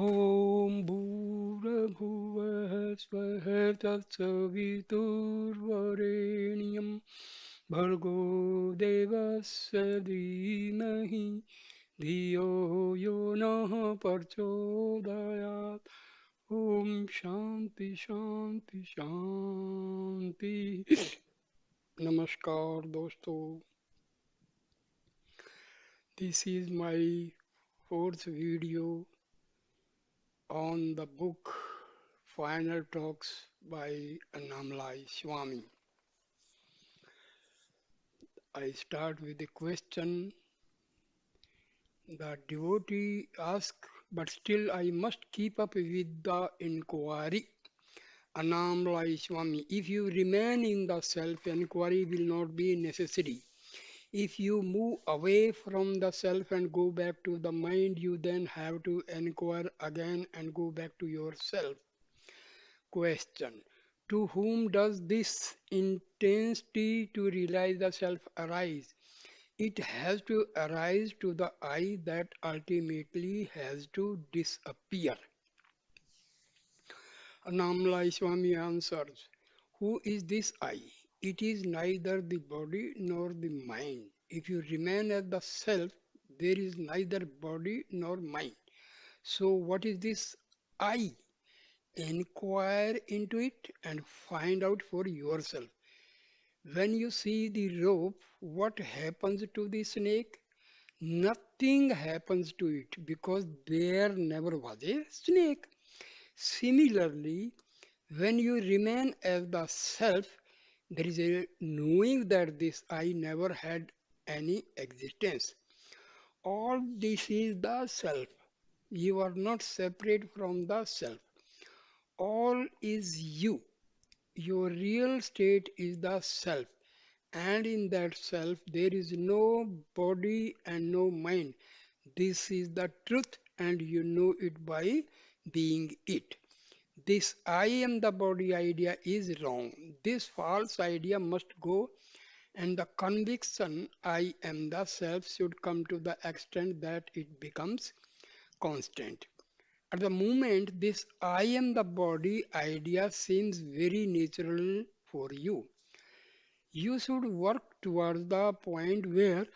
ॐ भूर्भुवः स्वः तत्सवितुर्वरेण्यं भर्गो देवस्य धीमहि धियो यो नः प्रचोदयात् ॐ शांति शांति शांति नमस्कार दोस्तों this is my fourth video on the book Final Talks by Annamalai Swami. I start with a question the devotee asks, but still I must keep up with the inquiry. Annamalai Swami, if you remain in the self, inquiry will not be necessary. If you move away from the self and go back to the mind, you then have to inquire again and go back to yourself. Question. To whom does this intensity to realize the self arise? It has to arise to the I that ultimately has to disappear. Annamalai Swami answers, who is this I? It is neither the body nor the mind. If you remain as the self, there is neither body nor mind. So, what is this I? Inquire into it and find out for yourself. When you see the rope, what happens to the snake? Nothing happens to it because there never was a snake. Similarly, when you remain as the self, there is a knowing that this I never had any existence. All this is the self. You are not separate from the self. All is you. Your real state is the self, and in that self there is no body and no mind. This is the truth, and you know it by being it. This I am the body idea is wrong. This false idea must go, and the conviction I am the self should come to the extent that it becomes constant. At the moment, this I am the body idea seems very natural for you. You should work towards the point where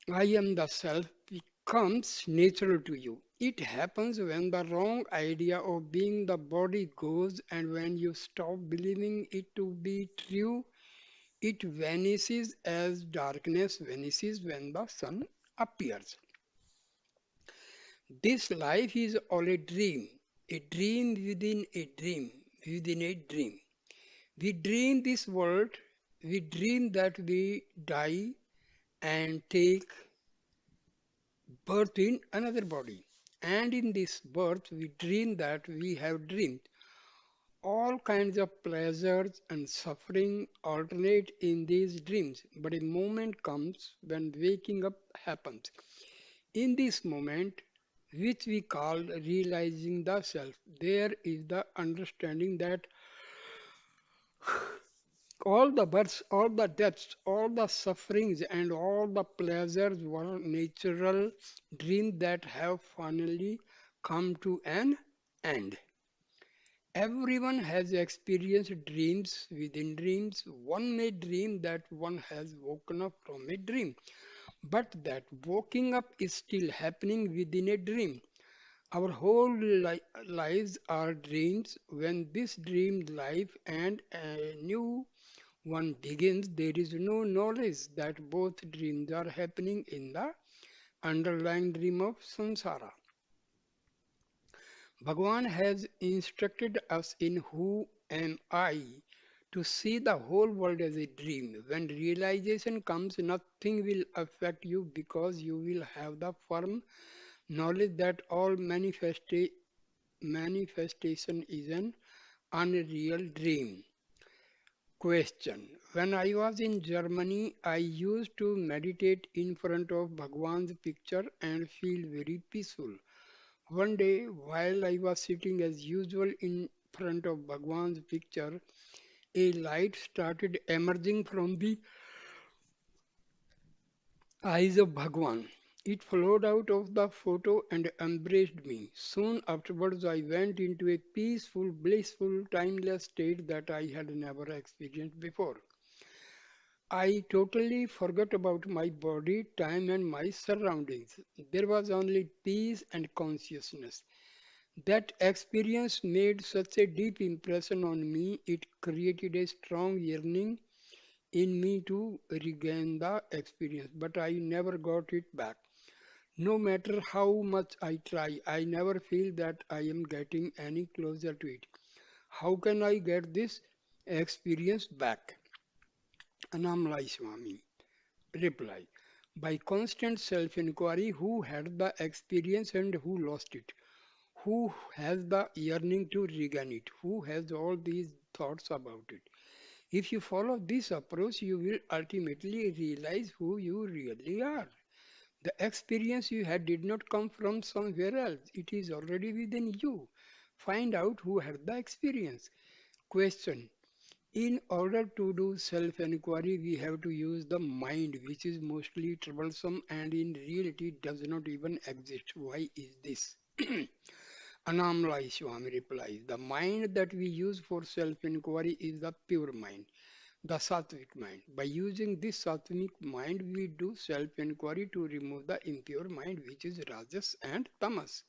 I am the self becomes natural to you. It happens when the wrong idea of being the body goes, and when you stop believing it to be true, it vanishes as darkness vanishes when the sun appears. This life is all a dream within a dream, within a dream. We dream this world, we dream that we die and take birth in another body. And in this birth, we dream that we have dreamed. All kinds of pleasures and suffering alternate in these dreams, but a moment comes when waking up happens. In this moment, which we call realizing the self, there is the understanding that all the births, all the deaths, all the sufferings, and all the pleasures were natural dreams that have finally come to an end. Everyone has experienced dreams within dreams. One may dream that one has woken up from a dream, but that waking up is still happening within a dream. Our whole lives are dreams. When this dream life and a new one begins, there is no knowledge that both dreams are happening in the underlying dream of samsara. Bhagavan has instructed us in Who Am I to see the whole world as a dream. When realization comes, nothing will affect you because you will have the firm knowledge that all manifestation is an unreal dream. Question. When I was in Germany, I used to meditate in front of Bhagwan's picture and feel very peaceful. One day, while I was sitting as usual in front of Bhagwan's picture, a light started emerging from the eyes of Bhagwan. It flowed out of the photo and embraced me. Soon afterwards, I went into a peaceful, blissful, timeless state that I had never experienced before. I totally forgot about my body, time, and my surroundings. There was only peace and consciousness. That experience made such a deep impression on me, it created a strong yearning in me to regain the experience, but I never got it back. No matter how much I try, I never feel that I am getting any closer to it. How can I get this experience back? Annamalai Swami reply. By constant self-inquiry, who had the experience and who lost it? Who has the yearning to regain it? Who has all these thoughts about it? If you follow this approach, you will ultimately realize who you really are. The experience you had did not come from somewhere else. It is already within you. Find out who had the experience. Question. In order to do self-inquiry, we have to use the mind, which is mostly troublesome and in reality does not even exist. Why is this? Annamalai Swami replies, the mind that we use for self-inquiry is the pure mind, the sattvic mind. By using this sattvic mind, we do self-inquiry to remove the impure mind, which is rajas and tamas.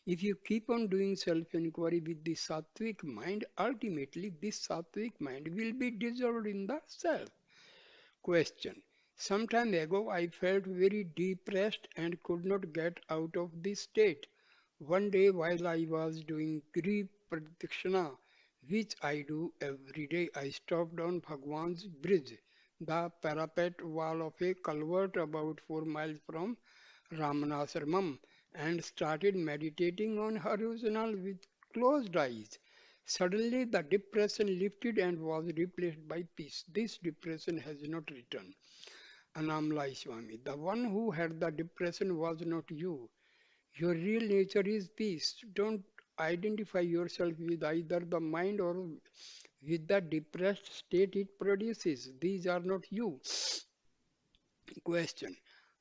If you keep on doing self-inquiry with the sattvic mind, ultimately this sattvic mind will be dissolved in the self. Question. Some time ago, I felt very depressed and could not get out of this state. One day, while I was doing Giri Pradakshina, which I do every day, I stopped on Bhagwan's bridge, the parapet wall of a culvert about 4 miles from Ramana, and started meditating on horizontal with closed eyes. Suddenly, the depression lifted and was replaced by peace. This depression has not returned. Annamalai Swami, the one who had the depression was not you. Your real nature is peace. Don't identify yourself with either the mind or with the depressed state it produces. These are not you. Question.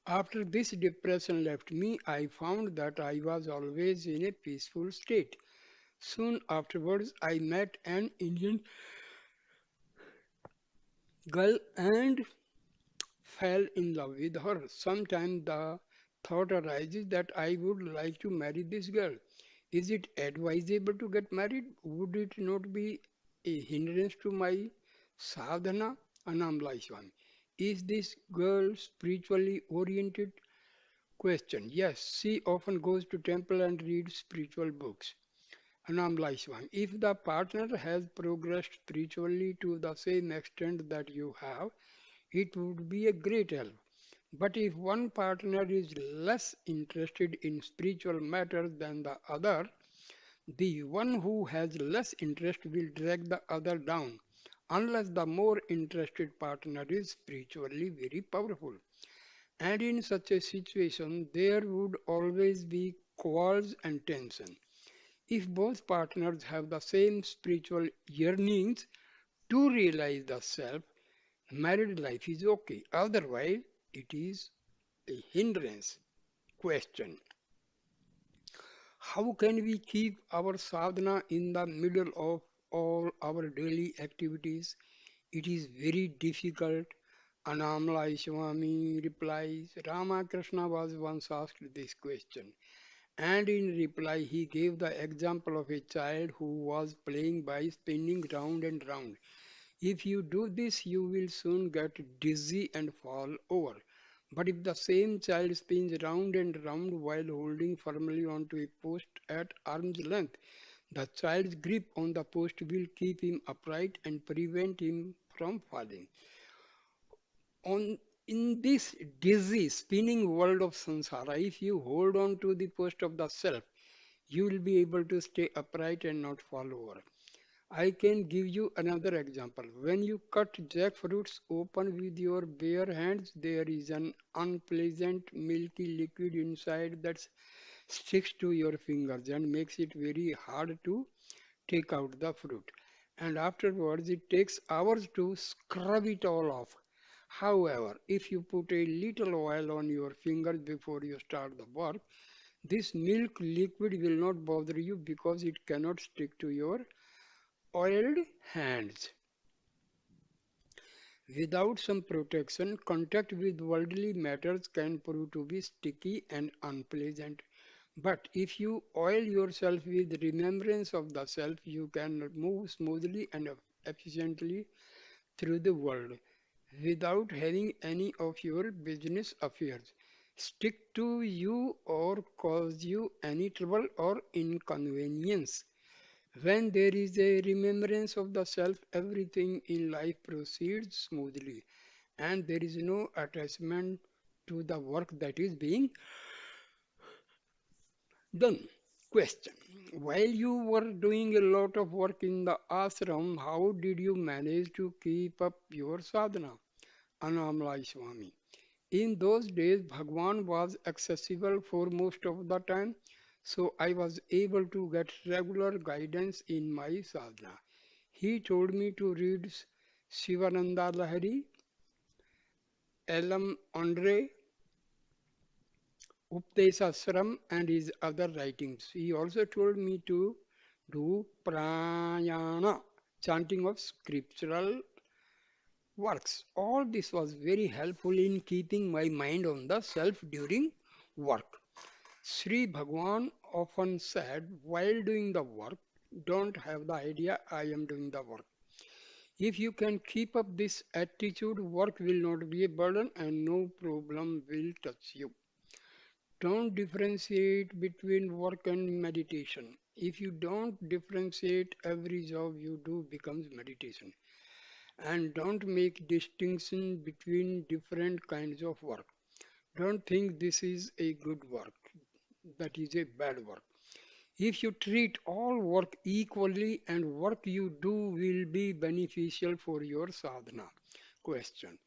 After this depression left me, I found that I was always in a peaceful state. Soon afterwards, I met an Indian girl and fell in love with her. Sometimes the thought arises that I would like to marry this girl. Is it advisable to get married? Would it not be a hindrance to my sadhana? Annamalai Swami. Is this girl spiritually oriented? Question. Yes, she often goes to temple and reads spiritual books. Annamalai Swami. If the partner has progressed spiritually to the same extent that you have, it would be a great help. But if one partner is less interested in spiritual matters than the other, the one who has less interest will drag the other down, unless the more interested partner is spiritually very powerful. And in such a situation, there would always be quarrels and tension. If both partners have the same spiritual yearnings to realize the self, married life is okay. Otherwise, it is a hindrance. Question. How can we keep our sadhana in the middle of all our daily activities? It is very difficult. Annamalai Swami replies, Ramakrishna was once asked this question, and in reply he gave the example of a child who was playing by spinning round and round. If you do this, you will soon get dizzy and fall over. But if the same child spins round and round while holding firmly onto a post at arm's length, the child's grip on the post will keep him upright and prevent him from falling. On in this dizzy spinning world of samsara, if you hold on to the post of the self, you will be able to stay upright and not fall over. I can give you another example. When you cut jackfruits open with your bare hands, there is an unpleasant milky liquid inside that sticks to your fingers and makes it very hard to take out the fruit. And afterwards, it takes hours to scrub it all off. However, if you put a little oil on your fingers before you start the work, this milk liquid will not bother you because it cannot stick to your oiled hands. Without some protection, contact with worldly matters can prove to be sticky and unpleasant. But if you oil yourself with remembrance of the self, you can move smoothly and efficiently through the world without having any of your business affairs stick to you or cause you any trouble or inconvenience. When there is a remembrance of the self, everything in life proceeds smoothly and there is no attachment to the work that is being done. Question. While you were doing a lot of work in the ashram, how did you manage to keep up your sadhana? Annamalai Swami. In those days, Bhagwan was accessible for most of the time, so I was able to get regular guidance in my sadhana. He told me to read Shivananda Lahiri, Elam Andre, Updesasram, and his other writings. He also told me to do prayana, chanting of scriptural works. All this was very helpful in keeping my mind on the self during work. Sri Bhagwan often said, while doing the work, don't have the idea I am doing the work. If you can keep up this attitude, work will not be a burden and no problem will touch you. Don't differentiate between work and meditation. If you don't differentiate, every job you do becomes meditation. And don't make distinction between different kinds of work. Don't think this is a good work, that is a bad work. If you treat all work equally and work you do will be beneficial for your sadhana. Question.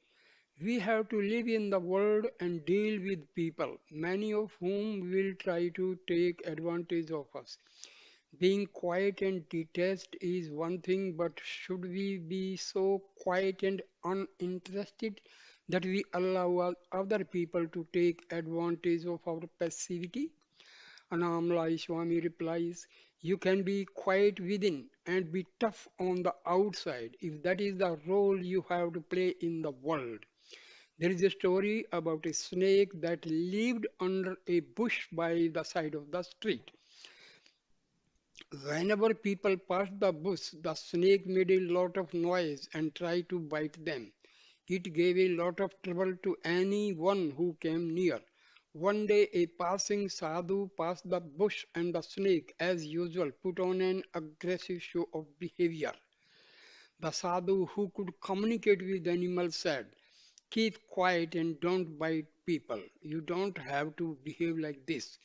We have to live in the world and deal with people, many of whom will try to take advantage of us. Being quiet and detached is one thing, but should we be so quiet and uninterested that we allow other people to take advantage of our passivity? Annamalai Swami replies, you can be quiet within and be tough on the outside if that is the role you have to play in the world. There is a story about a snake that lived under a bush by the side of the street. Whenever people passed the bush, the snake made a lot of noise and tried to bite them. It gave a lot of trouble to anyone who came near. One day, a passing sadhu passed the bush, and the snake, as usual, put on an aggressive show of behavior. The sadhu, who could communicate with animals, said, keep quiet and don't bite people. You don't have to behave like this.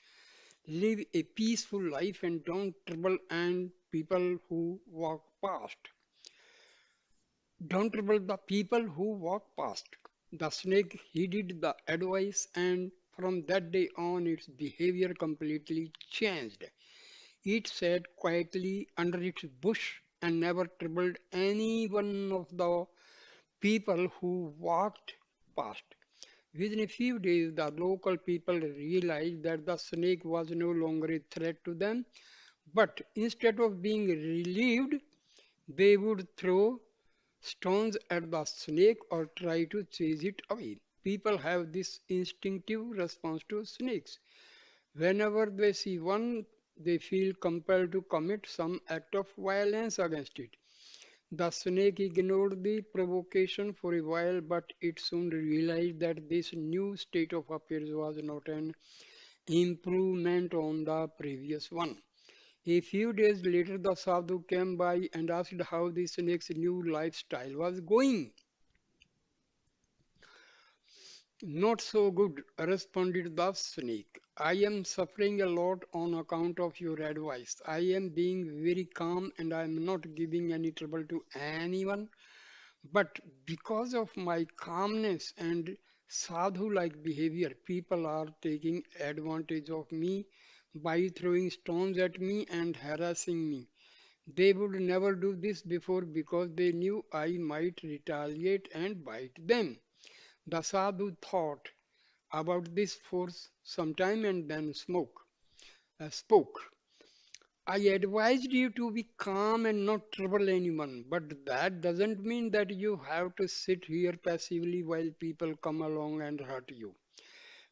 Live a peaceful life and don't trouble and people who walk past. Don't trouble the people who walk past. The snake heeded the advice and from that day on its behavior completely changed. It sat quietly under its bush and never troubled any one of the people who walked past. Within a few days, the local people realized that the snake was no longer a threat to them, but instead of being relieved, they would throw stones at the snake or try to chase it away. People have this instinctive response to snakes. Whenever they see one, they feel compelled to commit some act of violence against it. The snake ignored the provocation for a while, but it soon realized that this new state of affairs was not an improvement on the previous one. A few days later, the sadhu came by and asked how the snake's new lifestyle was going. Not so good, responded the snake. I am suffering a lot on account of your advice. I am being very calm and I am not giving any trouble to anyone. But because of my calmness and sadhu like behavior, people are taking advantage of me by throwing stones at me and harassing me. They would never do this before because they knew I might retaliate and bite them. The sadhu thought about this for some time and then spoke. I advised you to be calm and not trouble anyone, but that doesn't mean that you have to sit here passively while people come along and hurt you.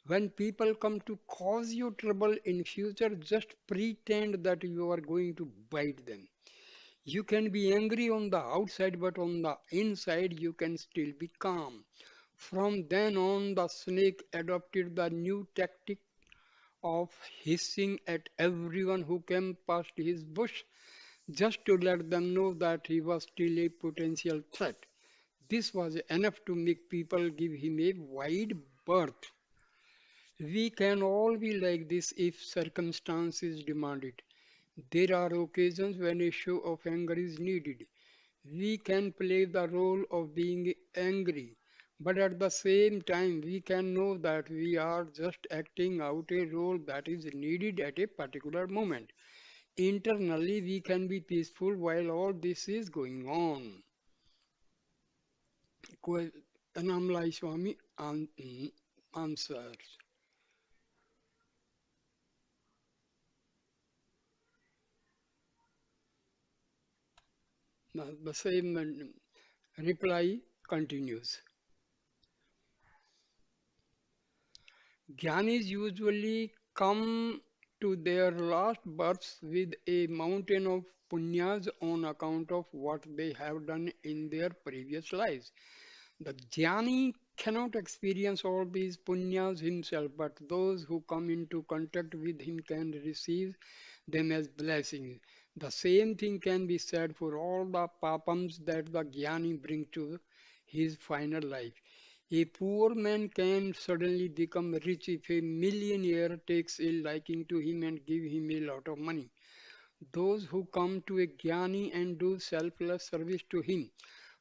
When people come to cause you trouble in future, just pretend that you are going to bite them. You can be angry on the outside, but on the inside you can still be calm. From then on, the snake adopted the new tactic of hissing at everyone who came past his bush just to let them know that he was still a potential threat. This was enough to make people give him a wide berth. We can all be like this if circumstances demand it. There are occasions when a show of anger is needed. We can play the role of being angry, but at the same time, we can know that we are just acting out a role that is needed at a particular moment. Internally, we can be peaceful while all this is going on. Annamalai Swami answers. The same reply continues. Gyanis usually come to their last births with a mountain of punyas on account of what they have done in their previous lives. The jnani cannot experience all these punyas himself, but those who come into contact with him can receive them as blessings. The same thing can be said for all the papams that the jnani bring to his final life. A poor man can suddenly become rich if a millionaire takes a liking to him and give him a lot of money. Those who come to a jnani and do selfless service to him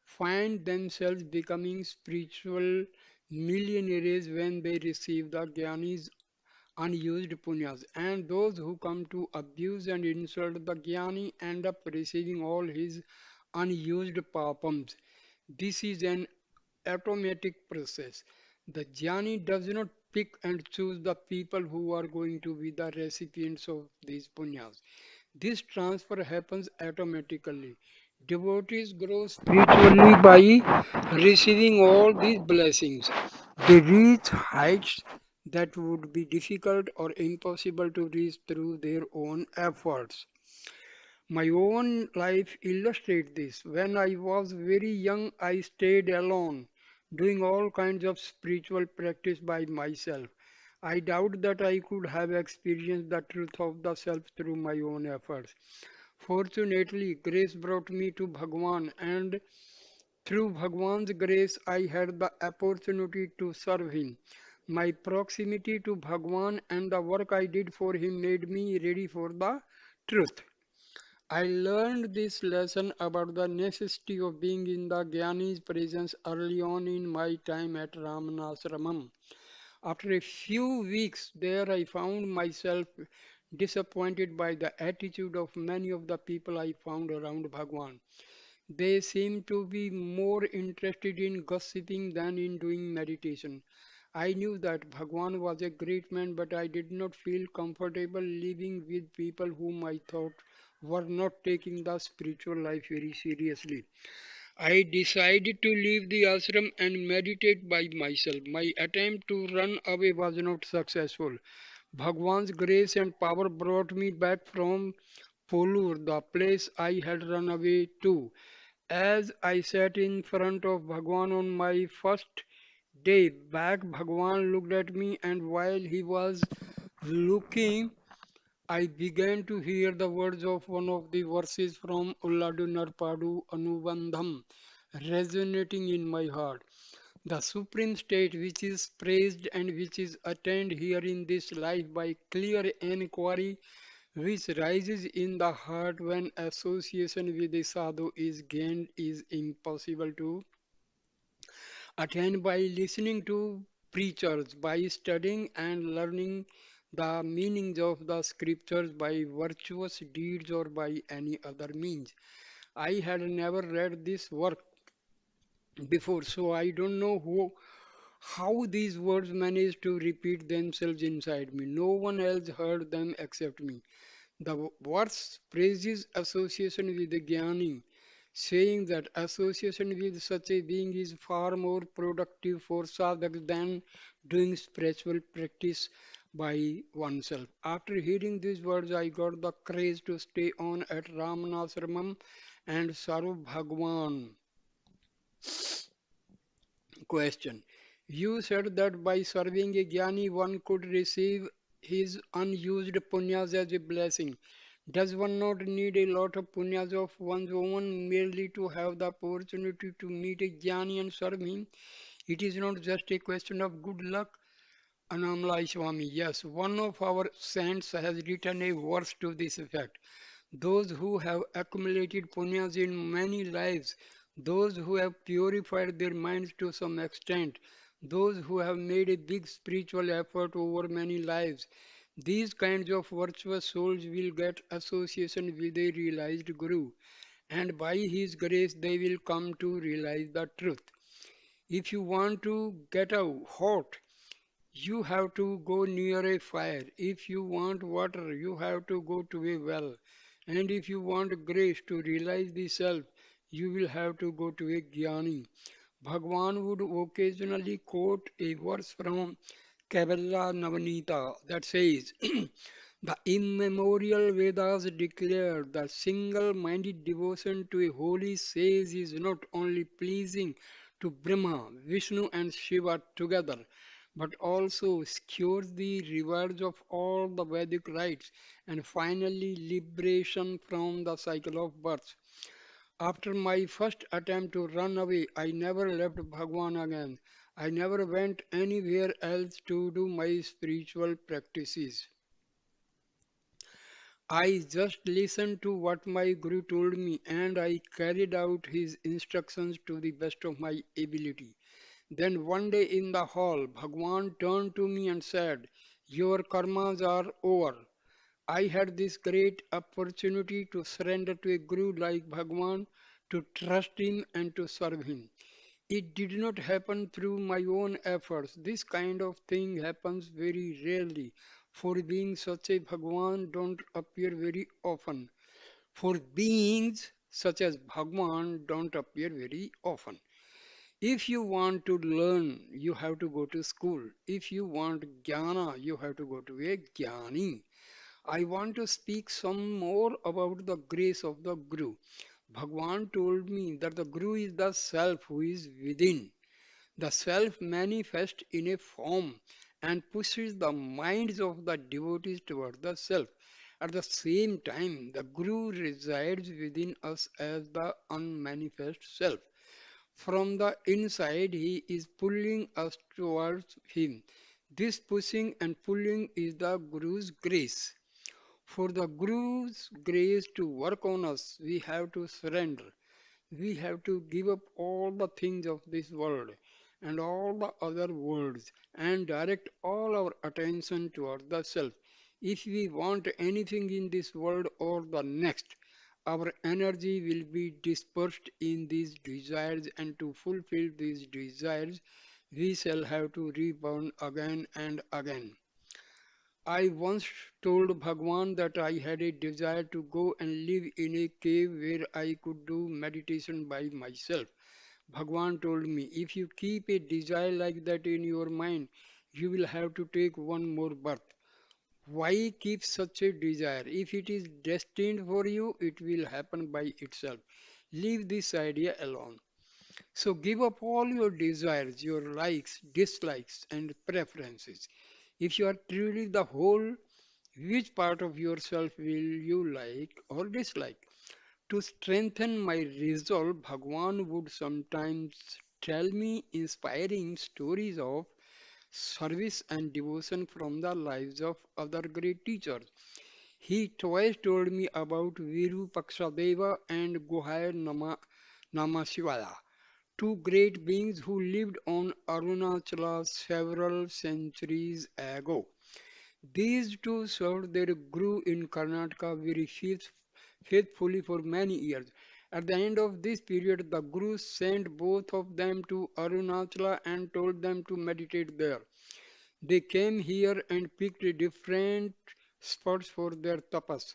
find themselves becoming spiritual millionaires when they receive the Jnani's unused punyas. And those who come to abuse and insult the Jnani end up receiving all his unused papams. This is an automatic process. The Jnani does not pick and choose the people who are going to be the recipients of these punyas. This transfer happens automatically. Devotees grow spiritually by receiving all these blessings. They reach heights that would be difficult or impossible to reach through their own efforts. My own life illustrates this. When I was very young, I stayed alone, doing all kinds of spiritual practice by myself. I doubt that I could have experienced the truth of the self through my own efforts. Fortunately, grace brought me to Bhagwan, and through Bhagwan's grace, I had the opportunity to serve him. My proximity to Bhagwan and the work I did for him made me ready for the truth. I learned this lesson about the necessity of being in the Gyani's presence early on in my time at Ramana. After a few weeks there, I found myself disappointed by the attitude of many of the people I found around Bhagwan. They seemed to be more interested in gossiping than in doing meditation. I knew that Bhagwan was a great man, but I did not feel comfortable living with people whom I thought were not taking the spiritual life very seriously. I decided to leave the ashram and meditate by myself. My attempt to run away was not successful. Bhagwan's grace and power brought me back from Polur, the place I had run away to. As I sat in front of Bhagwan on my first day back, Bhagwan looked at me, and while he was looking, I began to hear the words of one of the verses from Ulladu Narpadu Anubandham resonating in my heart. The supreme state which is praised and which is attained here in this life by clear inquiry, which rises in the heart when association with the sadhu is gained, is impossible to attain by listening to preachers, by studying and learning the meanings of the scriptures by virtuous deeds or by any other means. I had never read this work before, so I don't know How these words managed to repeat themselves inside me. No one else heard them except me. The words praises association with the Jnani, saying that association with such a being is far more productive for sadhaks than doing spiritual practice by oneself. After hearing these words, I got the courage to stay on at Ramanasramam and serve Bhagwan. Question. You said that by serving a jnani one could receive his unused punyas as a blessing. Does one not need a lot of punyas of one's own merely to have the opportunity to meet a jnani and serve him? It is not just a question of good luck. Annamalai Swami, yes, one of our saints has written a verse to this effect. Those who have accumulated punyas in many lives, those who have purified their minds to some extent, those who have made a big spiritual effort over many lives, these kinds of virtuous souls will get association with a realized Guru, and by his grace they will come to realize the truth. If you want to get out hot, you have to go near a fire. If you want water, you have to go to a well. And if you want grace to realize the self, you will have to go to a jnani. Bhagwan would occasionally quote a verse from Kabbalah Navanita that says, the immemorial Vedas declare that single-minded devotion to a holy sage is not only pleasing to Brahma, Vishnu and Shiva together, but also secures the rewards of all the Vedic rites and finally liberation from the cycle of birth. After my first attempt to run away, I never left Bhagwan again. I never went anywhere else to do my spiritual practices. I just listened to what my Guru told me and I carried out his instructions to the best of my ability. Then one day in the hall, Bhagwan turned to me and said, your karmas are over. I had this great opportunity to surrender to a Guru like Bhagwan, to trust him and to serve him. It did not happen through my own efforts. This kind of thing happens very rarely. For being such a Bhagwan don't appear very often. For beings such as Bhagwan don't appear very often. If you want to learn, you have to go to school. If you want jnana, you have to go to a jnani. I want to speak some more about the grace of the Guru. Bhagwan told me that the Guru is the self who is within. The self manifests in a form and pushes the minds of the devotees toward the self. At the same time, the Guru resides within us as the unmanifest self. From the inside, he is pulling us towards him. This pushing and pulling is the Guru's grace. For the Guru's grace to work on us, we have to surrender. We have to give up all the things of this world and all the other worlds and direct all our attention toward the self. If we want anything in this world or the next, our energy will be dispersed in these desires, and to fulfill these desires, we shall have to reborn again and again. I once told Bhagwan that I had a desire to go and live in a cave where I could do meditation by myself. Bhagwan told me, if you keep a desire like that in your mind, you will have to take one more birth. Why keep such a desire? If it is destined for you, it will happen by itself. Leave this idea alone. So give up all your desires, your likes, dislikes, and preferences. If you are truly the whole, which part of yourself will you like or dislike? To strengthen my resolve, Bhagwan would sometimes tell me inspiring stories of service and devotion from the lives of other great teachers. He twice told me about Virupakshadeva and Guhaya Namashivaya, two great beings who lived on Arunachala several centuries ago. These two served their Guru in Karnataka very faithfully for many years. At the end of this period, the Guru sent both of them to Arunachala and told them to meditate there. They came here and picked different spots for their tapas.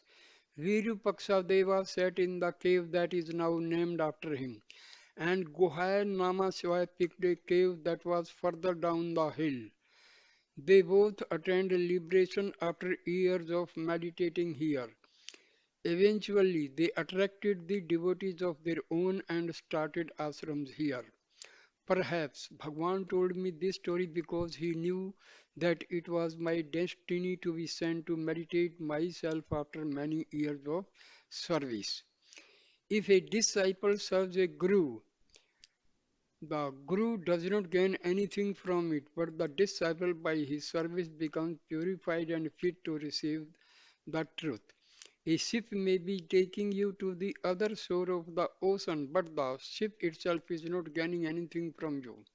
Virupakshadeva sat in the cave that is now named after him, and Gohai Nama Shivaya picked a cave that was further down the hill. They both attained liberation after years of meditating here. Eventually, they attracted the devotees of their own and started ashrams here. Perhaps Bhagwan told me this story because he knew that it was my destiny to be sent to meditate myself after many years of service. If a disciple serves a guru, the guru does not gain anything from it, but the disciple by his service becomes purified and fit to receive the truth. A ship may be taking you to the other shore of the ocean, but the ship itself is not gaining anything from you.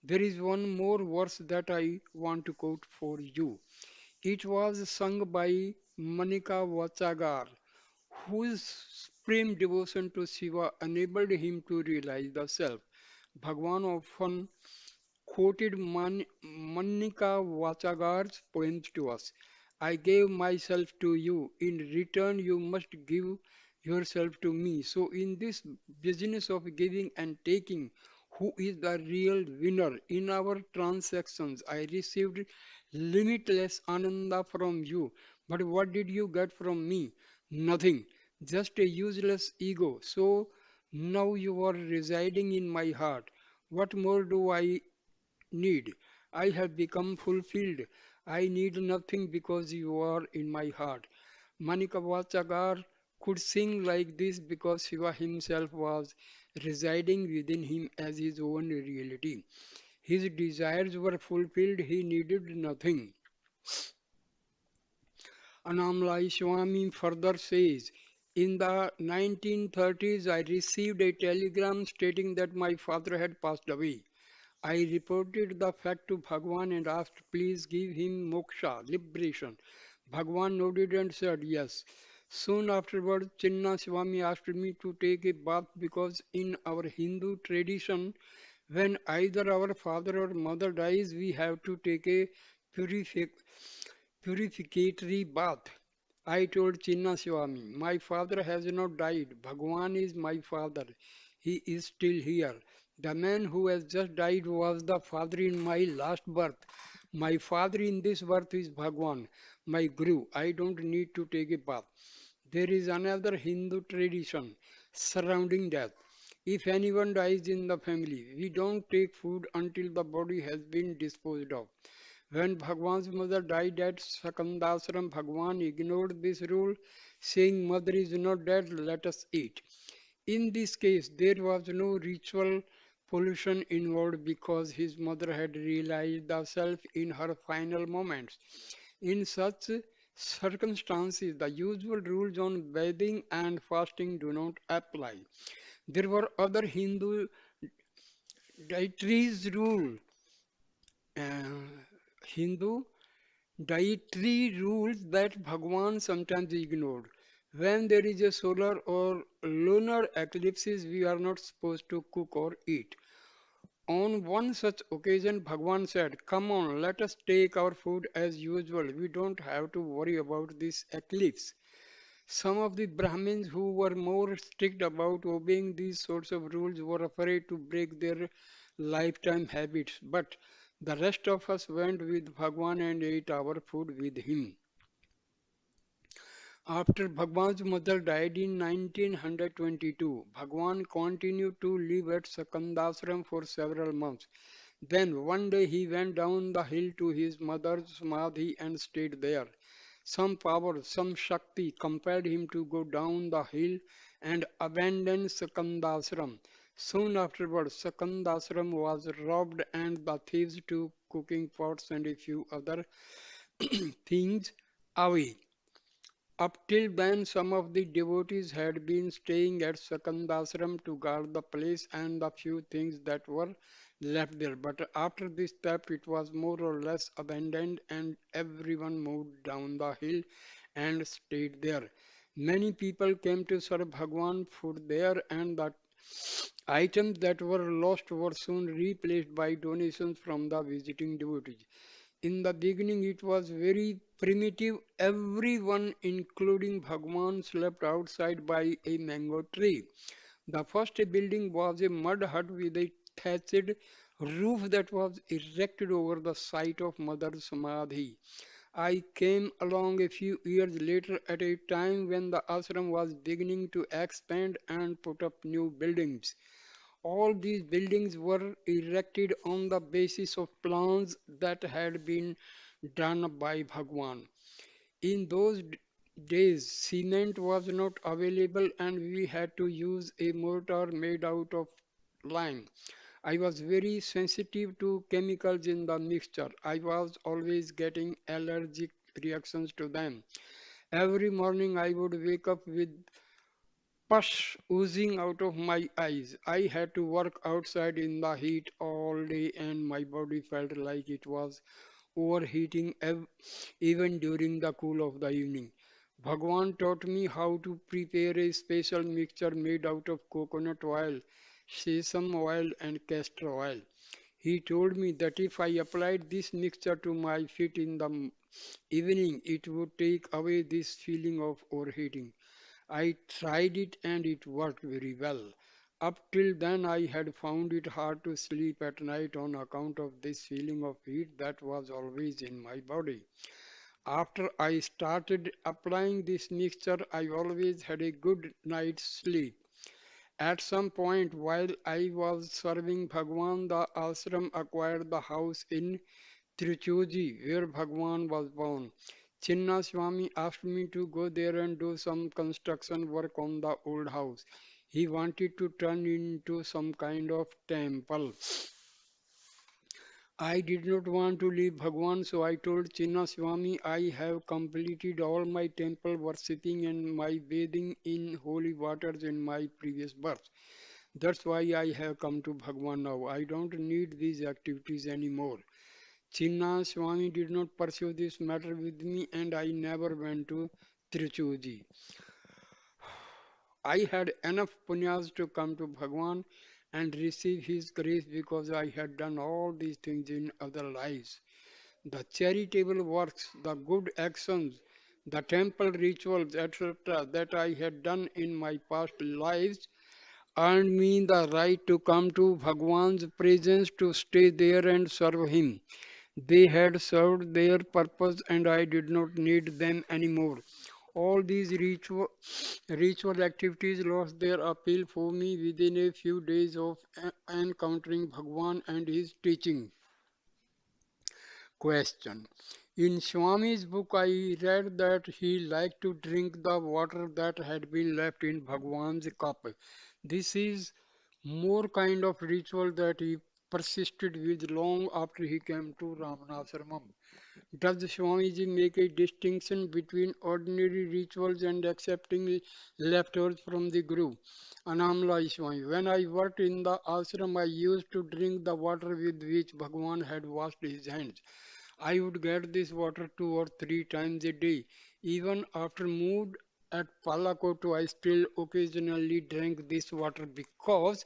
There is one more verse that I want to quote for you. It was sung by Manika Vachagar, whose supreme devotion to Shiva enabled him to realize the self. Bhagwan often quoted Manika Vachagar's poems to us. I gave myself to you. In return, you must give yourself to me. So, in this business of giving and taking, who is the real winner? In our transactions, I received limitless ananda from you. But what did you get from me? Nothing. Just a useless ego. So, now you are residing in my heart. What more do I need? I have become fulfilled. I need nothing because you are in my heart. Manikavachagar could sing like this because Shiva himself was residing within him as his own reality. His desires were fulfilled, he needed nothing. Annamalai Swami further says, in the 1930s, I received a telegram stating that my father had passed away. I reported the fact to Bhagwan and asked, please give him moksha, liberation. Bhagwan nodded and said yes. Soon afterwards, Chinna Swami asked me to take a bath because in our Hindu tradition, when either our father or mother dies, we have to take a purific purificatory bath. I told Chinna Swami, my father has not died. Bhagwan is my father. He is still here. The man who has just died was the father in my last birth. My father in this birth is Bhagwan, my Guru. I don't need to take a bath. There is another Hindu tradition surrounding death. If anyone dies in the family, we don't take food until the body has been disposed of. When Bhagwan's mother died at Sakandasram, Bhagwan ignored this rule, saying, Mother is not dead, let us eat. In this case, there was no ritual pollution involved because his mother had realized the self in her final moments. In such circumstances, the usual rules on bathing and fasting do not apply. There were other Hindu dietaries rule. Uh, Hindu dietary rules that Bhagwan sometimes ignored. When there is a solar or lunar eclipses, we are not supposed to cook or eat. On one such occasion, Bhagwan said, come on, let us take our food as usual. We don't have to worry about this eclipse. Some of the Brahmins who were more strict about obeying these sorts of rules were afraid to break their lifetime habits, but the rest of us went with Bhagwan and ate our food with him. After Bhagwan's mother died in 1922, Bhagwan continued to live at Sakandasram for several months. Then one day he went down the hill to his mother's samadhi and stayed there. Some power, some Shakti compelled him to go down the hill and abandon Sakandasram. Soon afterwards, Sakandasram was robbed and the thieves took cooking pots and a few other things away. Up till then, some of the devotees had been staying at Sakandasram to guard the place and the few things that were left there. But after this step, it was more or less abandoned and everyone moved down the hill and stayed there. Many people came to serve Bhagwan food there, and the items that were lost were soon replaced by donations from the visiting devotees. In the beginning, it was very primitive. Everyone, including Bhagwan, slept outside by a mango tree. The first building was a mud hut with a thatched roof that was erected over the site of Mother Samadhi. I came along a few years later at a time when the ashram was beginning to expand and put up new buildings. All these buildings were erected on the basis of plans that had been done by Bhagwan. In those days, cement was not available and we had to use a mortar made out of lime. I was very sensitive to chemicals in the mixture. I was always getting allergic reactions to them. Every morning I would wake up with pus oozing out of my eyes. I had to work outside in the heat all day and my body felt like it was overheating even during the cool of the evening. Bhagwan taught me how to prepare a special mixture made out of coconut oil, sesame oil, and castor oil. He told me that if I applied this mixture to my feet in the evening, it would take away this feeling of overheating. I tried it and it worked very well. Up till then, I had found it hard to sleep at night on account of this feeling of heat that was always in my body. After I started applying this mixture, I always had a good night's sleep. At some point while I was serving Bhagwan, the ashram acquired the house in Tiruchoji where Bhagwan was born. Chinna Swami asked me to go there and do some construction work on the old house. He wanted to turn it into some kind of temple. I did not want to leave Bhagwan, so I told Chinna Swami I have completed all my temple worshipping and my bathing in holy waters in my previous birth. That's why I have come to Bhagwan now. I don't need these activities anymore. Chinna Swami did not pursue this matter with me and I never went to Trichuji. I had enough punyas to come to Bhagwan and receive his grace because I had done all these things in other lives. The charitable works, the good actions, the temple rituals, etc., that I had done in my past lives earned me the right to come to Bhagwan's presence to stay there and serve him. They had served their purpose and I did not need them anymore. All these ritual activities lost their appeal for me within a few days of encountering Bhagwan and his teaching. Question. In Swami's book, I read that he liked to drink the water that had been left in Bhagwan's cup. This is more kind of ritual that he persisted with long after he came to Ramanashramam. Does Swamiji make a distinction between ordinary rituals and accepting leftovers from the Guru? Annamalai Swami. When I worked in the ashram, I used to drink the water with which Bhagwan had washed his hands. I would get this water 2 or 3 times a day. Even after moved at Palakotu, I still occasionally drank this water because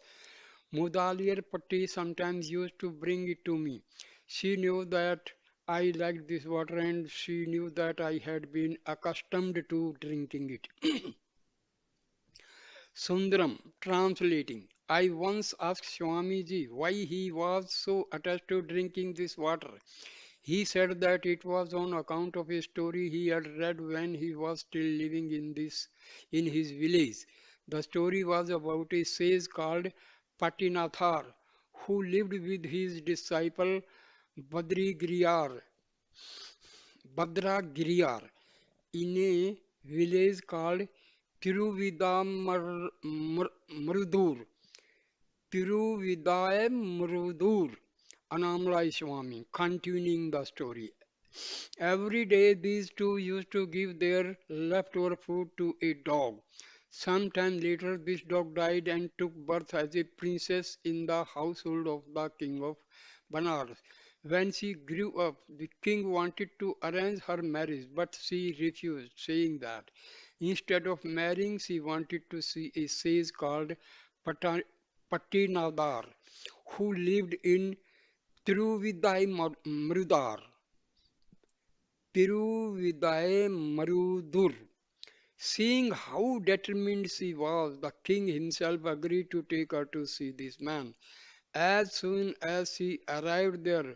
Mudaliar Patti sometimes used to bring it to me. She knew that I liked this water and she knew that I had been accustomed to drinking it. Sundaram translating. I once asked Swamiji why he was so attached to drinking this water. He said that it was on account of a story he had read when he was still living in his village. The story was about a sage called Patinathar who lived with his disciple Badrigiriyar, Badragiriyar in a village called Tiruvidamrudur. Tiruvidamrudur. Annamalai Swami, continuing the story. Every day these two used to give their leftover food to a dog. Sometime later this dog died and took birth as a princess in the household of the king of Banaras. When she grew up, the king wanted to arrange her marriage, but she refused, saying that Instead of marrying, she wanted to see a sage called Pata- Patinadar, who lived in Tiruvidai Marudar. Tiruvidai Marudur. Seeing how determined she was, the king himself agreed to take her to see this man. As soon as she arrived there,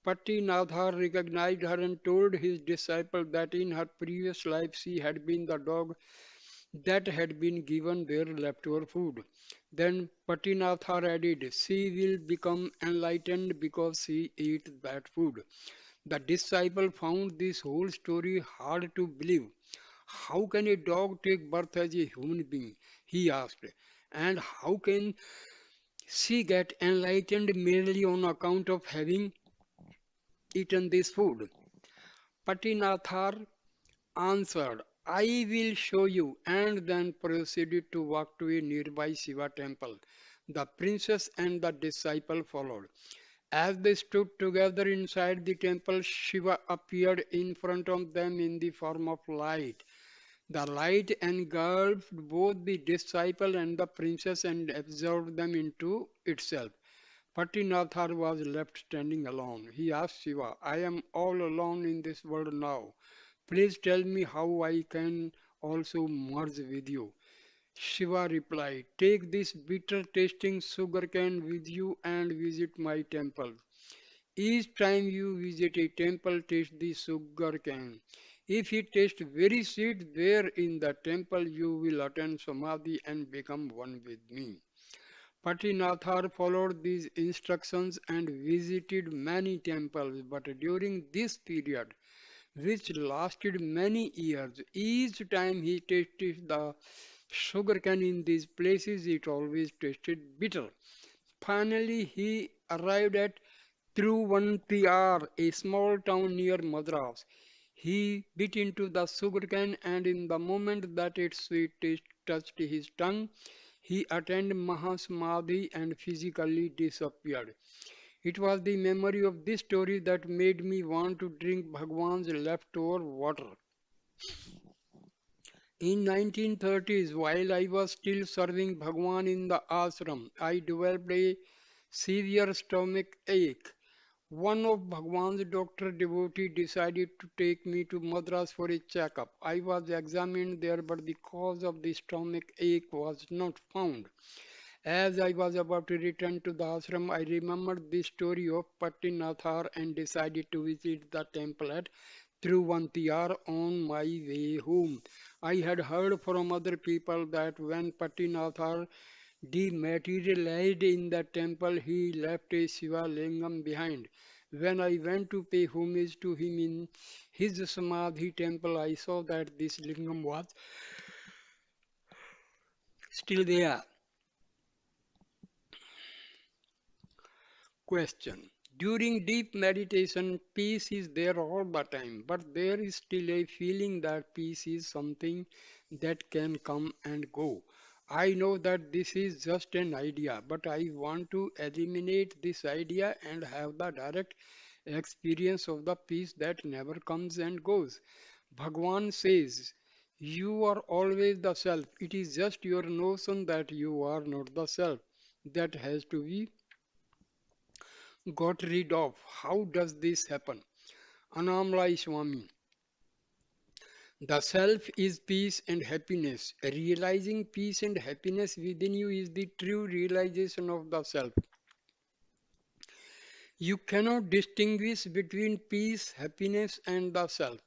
Patinathar recognized her and told his disciple that in her previous life she had been the dog that had been given their leftover food. Then Patinathar added, she will become enlightened because she ate that food. The disciple found this whole story hard to believe. How can a dog take birth as a human being? He asked. And how can she get enlightened merely on account of having eaten this food? Patinathar answered, I will show you, and then proceeded to walk to a nearby Shiva temple. The princess and the disciple followed. As they stood together inside the temple, Shiva appeared in front of them in the form of light. The light engulfed both the disciple and the princess and absorbed them into itself. Patinathar was left standing alone. He asked Shiva, I am all alone in this world now. Please tell me how I can also merge with you. Shiva replied, take this bitter tasting sugarcane with you and visit my temple. Each time you visit a temple, taste the sugar cane. If it tastes very sweet there in the temple, you will attain samadhi and become one with me. Patinathar followed these instructions and visited many temples, but during this period, which lasted many years, each time he tasted the sugarcane in these places, it always tasted bitter. Finally, he arrived at Thiruvanantiyar, a small town near Madras. He bit into the sugarcane, and in the moment that its sweet taste touched his tongue, he attained Mahasamadhi and physically disappeared. It was the memory of this story that made me want to drink Bhagwan's leftover water. In 1930s, while I was still serving Bhagwan in the ashram, I developed a severe stomach ache. One of Bhagwan's doctor devotee decided to take me to Madras for a checkup. I was examined there, but the cause of the stomach ache was not found. As I was about to return to the ashram, I remembered the story of Pattinathar and decided to visit the temple at Thiruvanantiyar on my way home. I had heard from other people that when Pattinathar dematerialized in the temple, he left a Shiva lingam behind. When I went to pay homage to him in his Samadhi temple, I saw that this lingam was still there. Question. During deep meditation, peace is there all the time, but there is still a feeling that peace is something that can come and go. I know that this is just an idea, but I want to eliminate this idea and have the direct experience of the peace that never comes and goes. Bhagwan says, you are always the self. It is just your notion that you are not the self that has to be got rid of. How does this happen? Annamalai Swami. The self is peace and happiness. Realizing peace and happiness within you is the true realization of the self. You cannot distinguish between peace, happiness, and the self.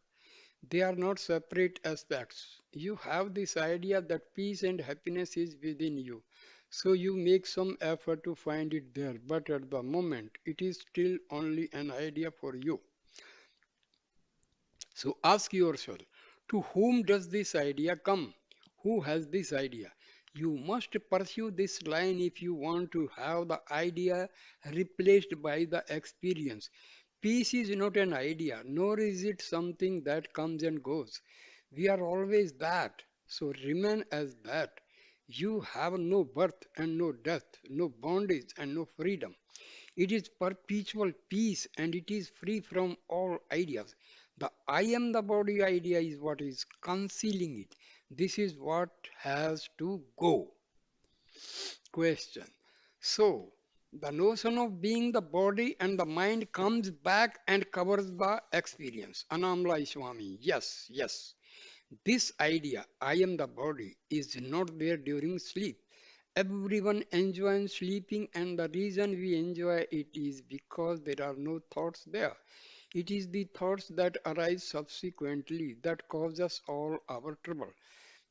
They are not separate aspects. You have this idea that peace and happiness is within you. So you make some effort to find it there, but at the moment it is still only an idea for you. So ask yourself, to whom does this idea come? Who has this idea? You must pursue this line if you want to have the idea replaced by the experience. Peace is not an idea, nor is it something that comes and goes. We are always that, so remain as that. You have no birth and no death, no bondage and no freedom. It is perpetual peace and it is free from all ideas. The I am the body idea is what is concealing it. This is what has to go. Question. So, the notion of being the body and the mind comes back and covers the experience. Annamalai Swami. Yes, yes. This idea, I am the body, is not there during sleep. Everyone enjoys sleeping, and the reason we enjoy it is because there are no thoughts there. It is the thoughts that arise subsequently that cause us all our trouble.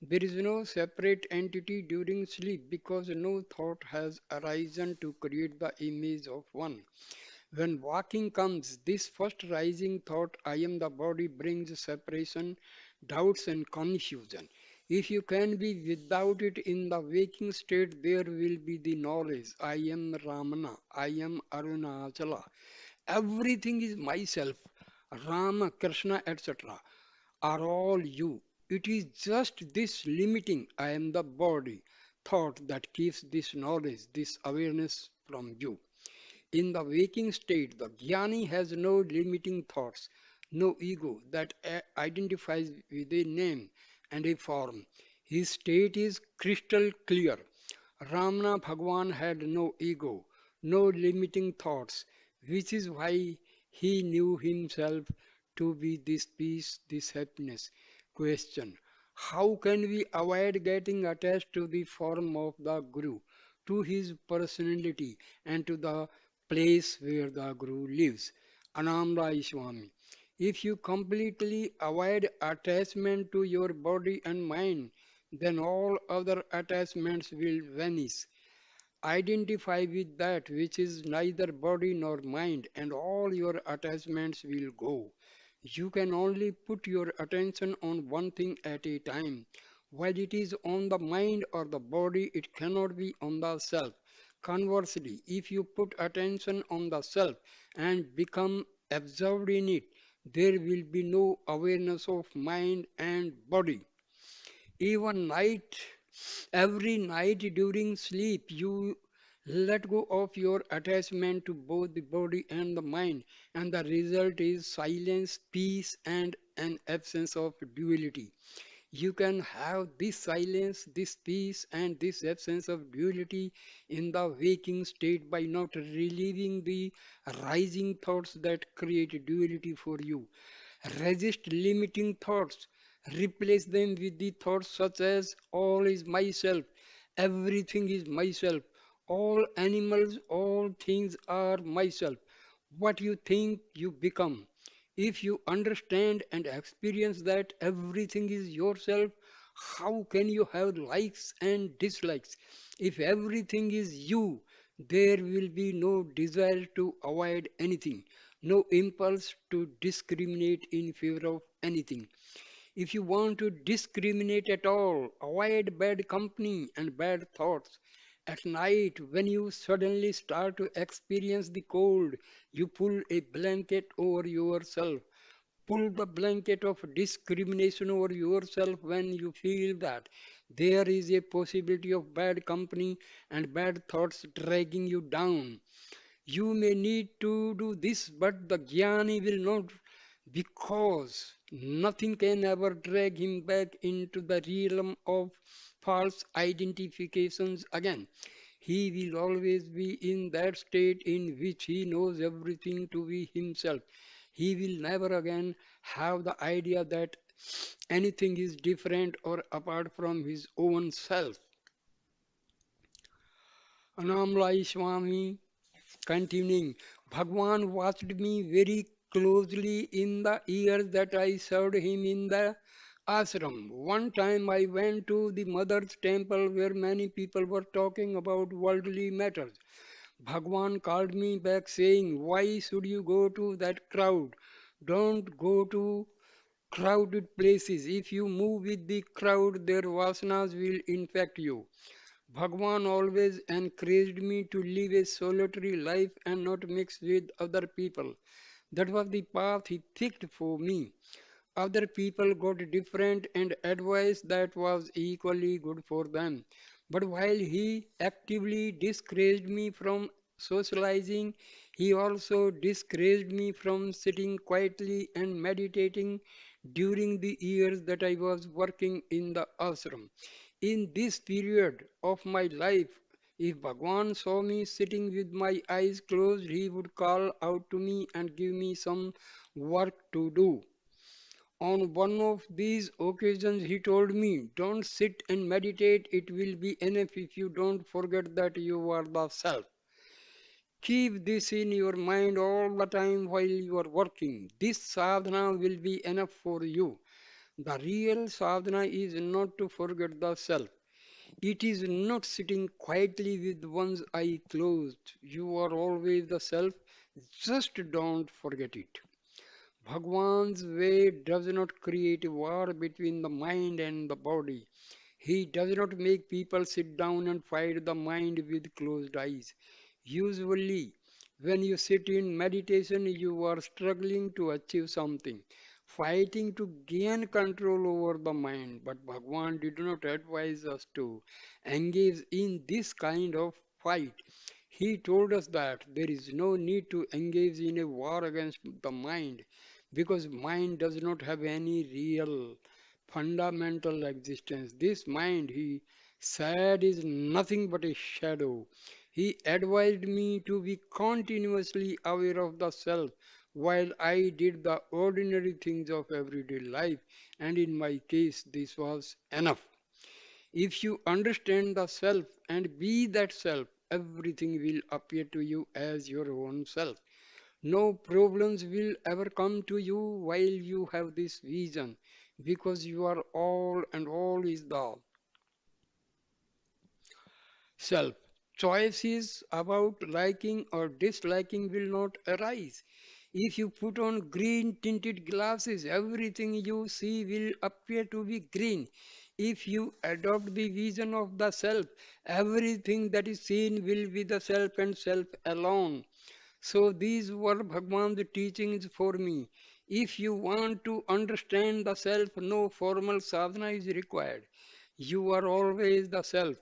There is no separate entity during sleep because no thought has arisen to create the image of one. When walking comes, this first rising thought, I am the body, brings separation, doubts, and confusion. If you can be without it in the waking state, there will be the knowledge, I am Ramana, I am Arunachala. Everything is myself, Rama, Krishna, etc. are all you. It is just this limiting, I am the body, thought that keeps this knowledge, this awareness from you. In the waking state, the jnani has no limiting thoughts, no ego that identifies with a name and a form. His state is crystal clear. Ramana Bhagwan had no ego, no limiting thoughts, which is why he knew himself to be this peace, this happiness. Question. How can we avoid getting attached to the form of the Guru, to his personality, and to the place where the Guru lives? Annamalai Swami. If you completely avoid attachment to your body and mind, then all other attachments will vanish. Identify with that which is neither body nor mind, and all your attachments will go. You can only put your attention on one thing at a time. While it is on the mind or the body, it cannot be on the self. Conversely, if you put attention on the self and become absorbed in it, there will be no awareness of mind and body. Even night, every night during sleep, you let go of your attachment to both the body and the mind, and the result is silence, peace, and an absence of duality. You can have this silence, this peace, and this absence of duality in the waking state by not relieving the rising thoughts that create duality for you. Resist limiting thoughts. Replace them with the thoughts such as all is myself, everything is myself, all animals, all things are myself. What you think, you become. If you understand and experience that everything is yourself, how can you have likes and dislikes? If everything is you, there will be no desire to avoid anything, no impulse to discriminate in favor of anything. If you want to discriminate at all, avoid bad company and bad thoughts. At night, when you suddenly start to experience the cold, you pull a blanket over yourself. Pull the blanket of discrimination over yourself when you feel that there is a possibility of bad company and bad thoughts dragging you down. You may need to do this, but the Jnani will not, because nothing can ever drag him back into the realm of false identifications again. He will always be in that state in which he knows everything to be himself. He will never again have the idea that anything is different or apart from his own self. Annamalai Swami continuing, Bhagwan watched me very closely in the years that I served him in the ashram. One time I went to the mother's temple where many people were talking about worldly matters. Bhagwan called me back saying, why should you go to that crowd? Don't go to crowded places. If you move with the crowd, their vasanas will infect you. Bhagwan always encouraged me to live a solitary life and not mix with other people. That was the path he picked for me. Other people got different and advice that was equally good for them. But while he actively discouraged me from socializing, he also discouraged me from sitting quietly and meditating. during the years that I was working in the ashram. In this period of my life, if Bhagwan saw me sitting with my eyes closed, he would call out to me and give me some work to do. On one of these occasions, he told me, "Don't sit and meditate, it will be enough if you don't forget that you are the self. Keep this in your mind all the time while you are working. This sadhana will be enough for you." The real sadhana is not to forget the self. It is not sitting quietly with one's eye closed. You are always the self. Just don't forget it. Bhagwan's way does not create a war between the mind and the body. He does not make people sit down and fight the mind with closed eyes. Usually, when you sit in meditation, you are struggling to achieve something, fighting to gain control over the mind. But Bhagwan did not advise us to engage in this kind of fight. He told us that there is no need to engage in a war against the mind because mind does not have any real fundamental existence. This mind, he said, is nothing but a shadow. He advised me to be continuously aware of the self while I did the ordinary things of everyday life, and in my case, this was enough. If you understand the self and be that self, everything will appear to you as your own self. No problems will ever come to you while you have this vision, because you are all and all is the self. Choices about liking or disliking will not arise. If you put on green tinted glasses, everything you see will appear to be green. If you adopt the vision of the self, everything that is seen will be the self and self alone. So these were Bhagwan's teachings for me. If you want to understand the self, no formal sadhana is required. You are always the self.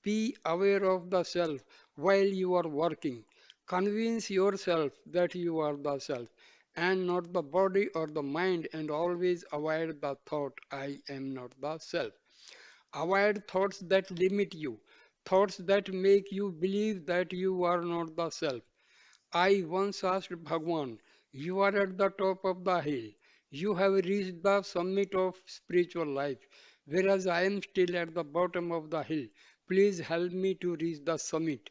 Be aware of the self while you are working. Convince yourself that you are the self and not the body or the mind, and always avoid the thought, "I am not the self." Avoid thoughts that limit you, thoughts that make you believe that you are not the self. I once asked Bhagwan, "You are at the top of the hill. You have reached the summit of spiritual life, whereas I am still at the bottom of the hill. Please help me to reach the summit."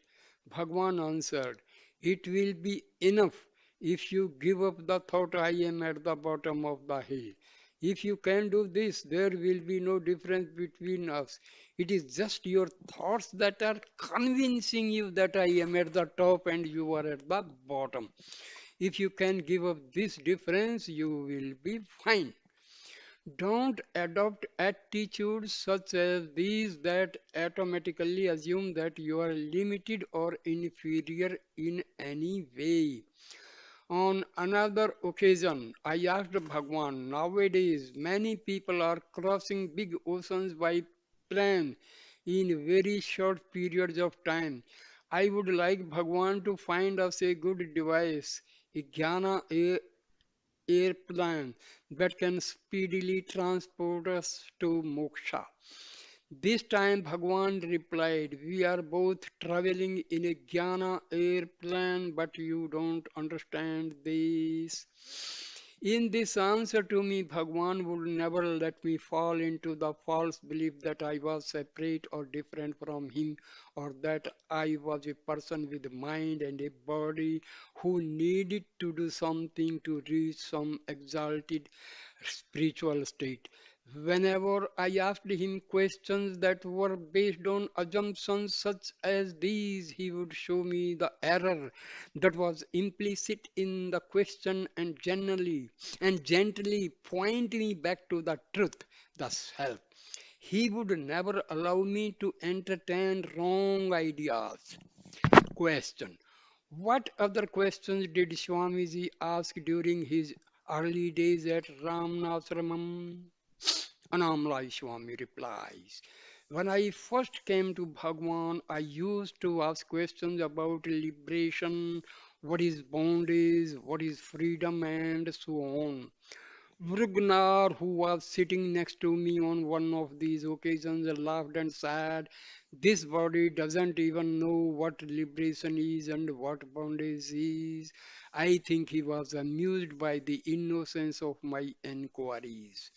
Bhagwan answered, "It will be enough if you give up the thought I am at the bottom of the hill. If you can do this, there will be no difference between us. It is just your thoughts that are convincing you that I am at the top and you are at the bottom. If you can give up this difference, you will be fine." Don't adopt attitudes such as these that automatically assume that you are limited or inferior in any way. On another occasion, I asked Bhagwan, "Nowadays, many people are crossing big oceans by plane in very short periods of time. I would like Bhagwan to find us a good device, a jnana airplane that can speedily transport us to moksha." This time Bhagwan replied, "We are both traveling in a Jnana airplane, but you don't understand this." In this answer to me, Bhagwan would never let me fall into the false belief that I was separate or different from him, or that I was a person with a mind and a body who needed to do something to reach some exalted spiritual state. Whenever I asked him questions that were based on assumptions such as these, he would show me the error that was implicit in the question and gently point me back to the truth, the self. He would never allow me to entertain wrong ideas. Question: what other questions did Swamiji ask during his early days at Ramana? Annamalai Swami replies, "When I first came to Bhagwan, I used to ask questions about liberation, what is bondage, what is freedom, and so on. Vrugnar, who was sitting next to me on one of these occasions, laughed and said, "This body doesn't even know what liberation is and what bondage is." I think he was amused by the innocence of my inquiries.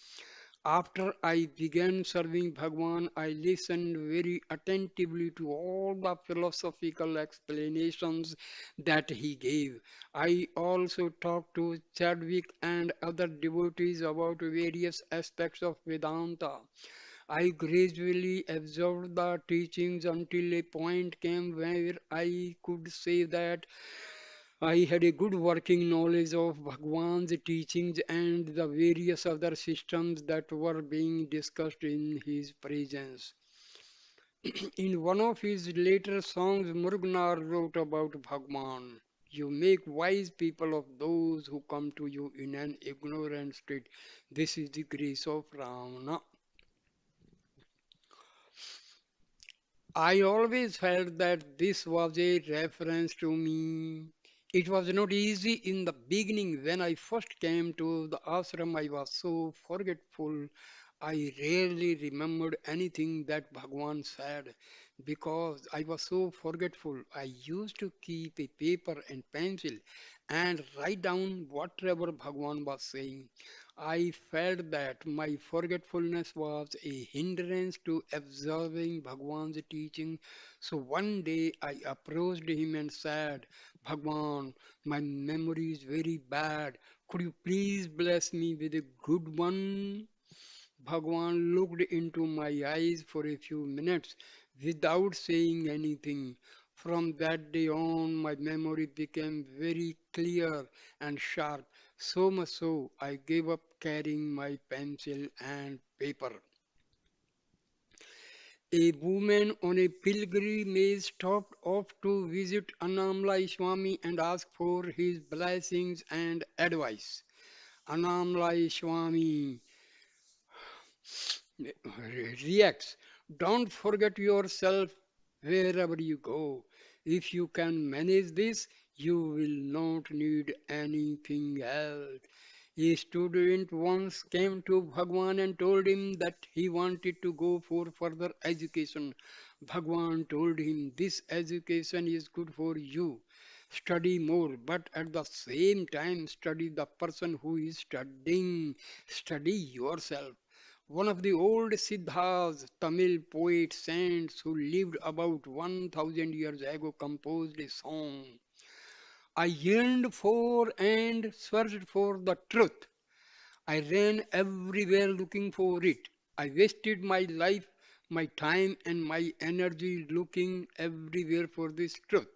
After I began serving Bhagwan, I listened very attentively to all the philosophical explanations that he gave. I also talked to Chadwick and other devotees about various aspects of Vedanta. I gradually absorbed the teachings until a point came where I could say that I had a good working knowledge of Bhagwan's teachings and the various other systems that were being discussed in his presence. In one of his later songs, Murugnar wrote about Bhagwan. You make wise people of those who come to you in an ignorant state. This is the grace of Ramana. I always felt that this was a reference to me. It was not easy in the beginning. When I first came to the ashram, I was so forgetful. I rarely remembered anything that Bhagwan said because I was so forgetful. I used to keep a paper and pencil and write down whatever Bhagwan was saying. I felt that my forgetfulness was a hindrance to observing Bhagwan's teaching. So one day I approached him and said, Bhagwan, my memory is very bad. Could you please bless me with a good one? Bhagwan looked into my eyes for a few minutes without saying anything. From that day on, my memory became very clear and sharp, so much so I gave up carrying my pencil and paper. A woman on a pilgrimage stopped off to visit Annamalai Swami and asked for his blessings and advice. Annamalai Swami reacts. Don't forget yourself wherever you go. If you can manage this, you will not need anything else. A student once came to Bhagwan and told him that he wanted to go for further education. Bhagwan told him, this education is good for you. Study more, but at the same time, study the person who is studying. Study yourself. One of the old Siddhas, Tamil poet saints who lived about 1000 years ago, composed a song. I yearned for and searched for the truth. I ran everywhere looking for it. I wasted my life, my time, and my energy looking everywhere for this truth.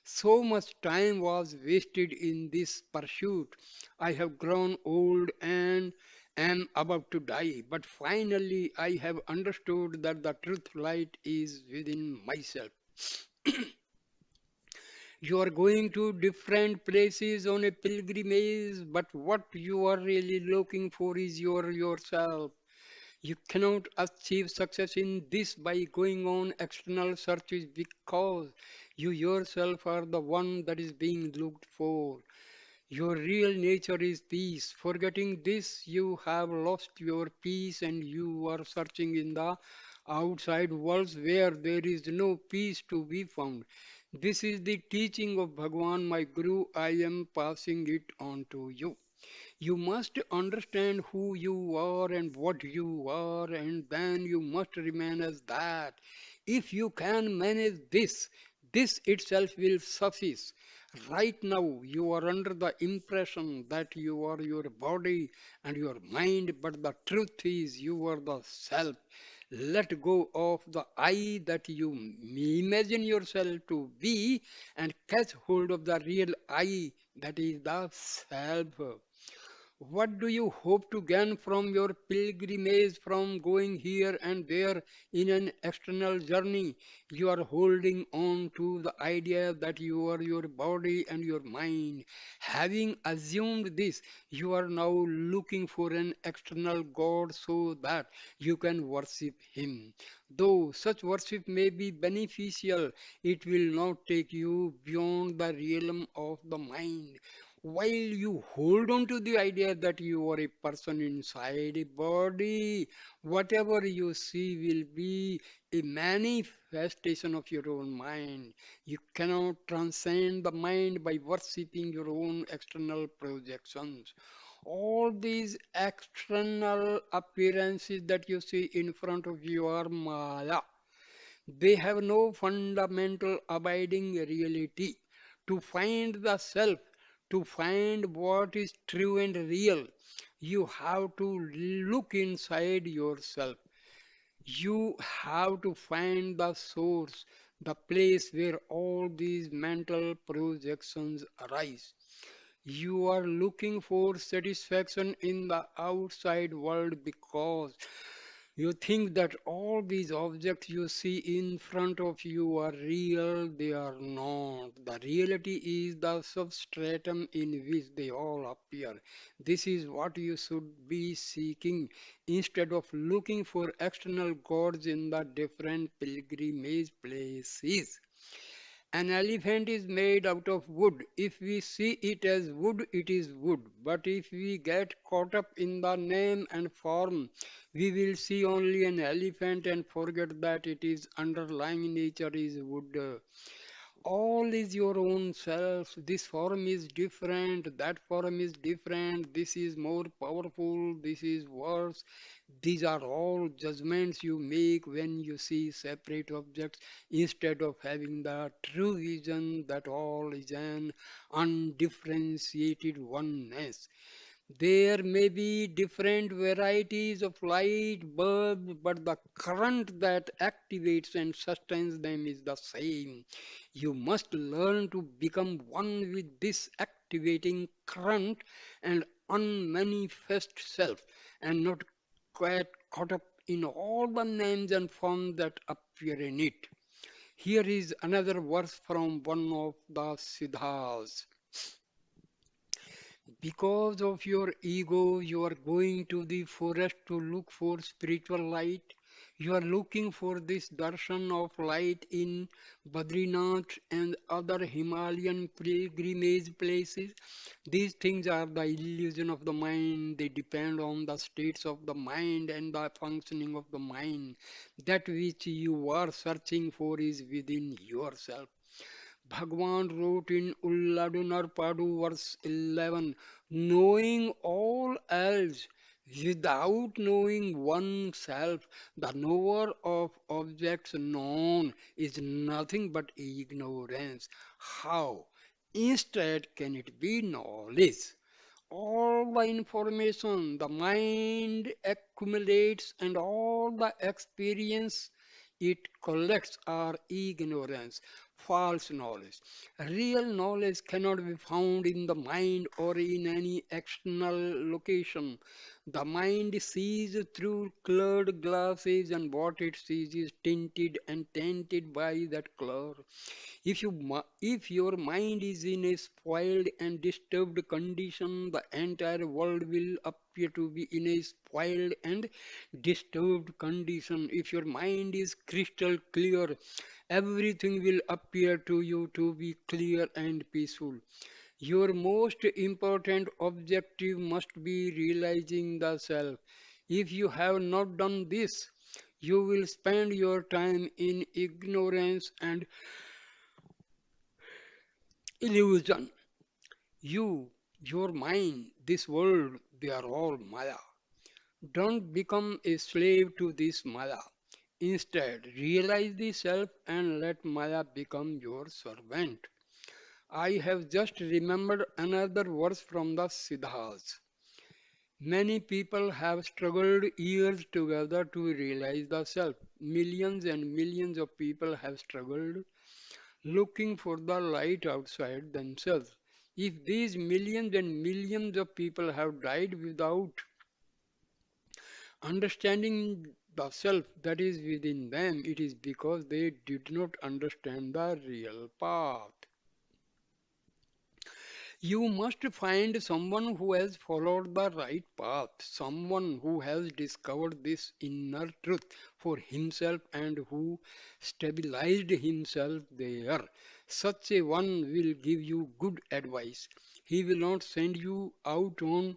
So much time was wasted in this pursuit. I have grown old and am about to die, but finally I have understood that the truth light is within myself. You are going to different places on a pilgrimage, but what you are really looking for is yourself. You cannot achieve success in this by going on external searches because you yourself are the one that is being looked for. Your real nature is peace. Forgetting this, you have lost your peace and you are searching in the outside worlds where there is no peace to be found. This is the teaching of Bhagwan, my Guru. I am passing it on to you. You must understand who you are and what you are, and then you must remain as that. If you can manage this, this itself will suffice. Right now, you are under the impression that you are your body and your mind, but the truth is you are the self. Let go of the I that you imagine yourself to be and catch hold of the real I that is the self. What do you hope to gain from your pilgrimage from going here and there in an external journey? You are holding on to the idea that you are your body and your mind. Having assumed this, you are now looking for an external God so that you can worship Him. Though such worship may be beneficial, it will not take you beyond the realm of the mind. while you hold on to the idea that you are a person inside a body, whatever you see will be a manifestation of your own mind. You cannot transcend the mind by worshipping your own external projections. All these external appearances that you see in front of you are Maya. They have no fundamental abiding reality. To find the self, to find what is true and real, you have to look inside yourself. You have to find the source, the place where all these mental projections arise. You are looking for satisfaction in the outside world because you think that all these objects you see in front of you are real, they are not. The reality is the substratum in which they all appear. This is what you should be seeking instead of looking for external gods in the different pilgrimage places. An elephant is made out of wood. If we see it as wood, it is wood. But if we get caught up in the name and form, we will see only an elephant and forget that it is underlying nature is wood. All is your own self. This form is different, that form is different, this is more powerful, this is worse. These are all judgments you make when you see separate objects instead of having the true vision that all is an undifferentiated oneness. There may be different varieties of light bulbs, but the current that activates and sustains them is the same. You must learn to become one with this activating current and unmanifest self, and not get caught up in all the names and forms that appear in it. Here is another verse from one of the Siddhas. Because of your ego, you are going to the forest to look for spiritual light. You are looking for this darshan of light in Badrinath and other Himalayan pilgrimage places. These things are the illusion of the mind. They depend on the states of the mind and the functioning of the mind. That which you are searching for is within yourself. Bhagwan wrote in Ulladunarpadu verse 11, knowing all else without knowing oneself, the knower of objects known is nothing but ignorance. How instead can it be knowledge? All the information the mind accumulates and all the experience it collects are ignorance, false knowledge. Real knowledge cannot be found in the mind or in any external location. The mind sees through colored glasses, and what it sees is tinted and tainted by that color. If your mind is in a spoiled and disturbed condition, the entire world will appear to be in a spoiled and disturbed condition. If your mind is crystal clear, everything will appear to you to be clear and peaceful. Your most important objective must be realizing the self. If you have not done this, you will spend your time in ignorance and illusion. You, your mind, this world, they are all Maya. Don't become a slave to this Maya. Instead, realize the self and let Maya become your servant. I have just remembered another verse from the Siddhas. Many people have struggled years together to realize the self. Millions and millions of people have struggled looking for the light outside themselves. If these millions and millions of people have died without understanding the self that is within them, it is because they did not understand the real path. You must find someone who has followed the right path, someone who has discovered this inner truth for himself and who stabilized himself there. Such a one will give you good advice. He will not send you out on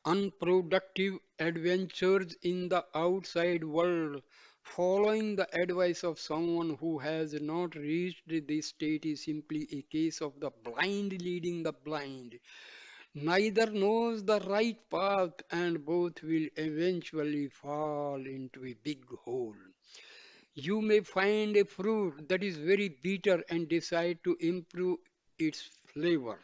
unproductive adventures in the outside world. Following the advice of someone who has not reached this state is simply a case of the blind leading the blind. Neither knows the right path, and both will eventually fall into a big hole. You may find a fruit that is very bitter and decide to improve its flavor.